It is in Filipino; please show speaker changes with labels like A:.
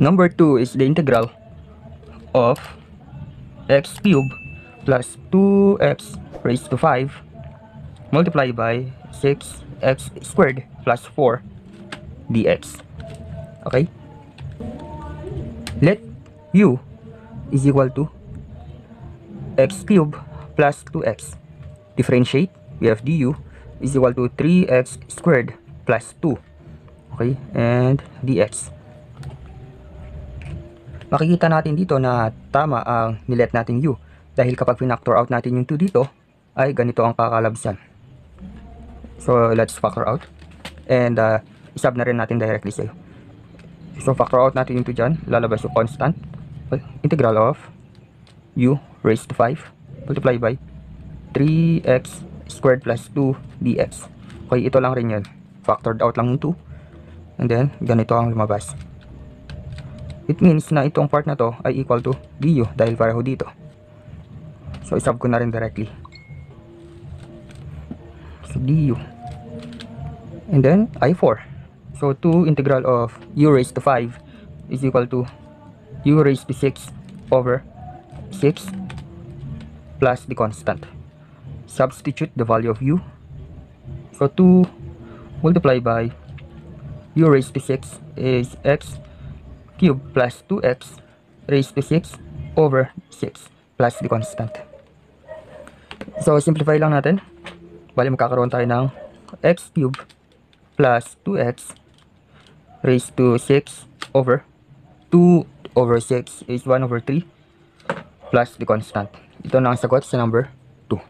A: Number 2 is the integral of x cubed plus 2x raised to 5 multiplied by 6x squared plus 4 dx. Okay? Let u is equal to x cubed plus 2x. Differentiate, we have du is equal to 3x squared plus 2. Okay? And dx. Makikita natin dito na tama ang nilet natin u. Dahil kapag pinactor out natin yung 2 dito, ay ganito ang kakalabsan. So, let's factor out. And, isub na rin natin directly sa'yo. So, factor out natin yung 2 dyan. Lalabas yung constant. Integral of u raised to 5 multiplied by 3x squared plus 2 dx. Okay, ito lang rin yun. Factored out lang yung 2. And then, ganito ang lumabas. It means na itong part na to ay equal to du dahil pareho dito. So, isub ko na rin directly. So, du. And then, I4. So, 2 integral of u raised to 5 is equal to u raised to 6 over 6 plus the constant. Substitute the value of u. So, 2 multiplied by u raised to 6 is x cubed plus 2x raised to 6 over 6 plus the constant. So, simplify lang natin. Bali, magkakaroon tayo ng x cubed plus 2x raised to 6 over 2 over 6 is 1 over 3 plus the constant. Ito na ang sagot sa number 2.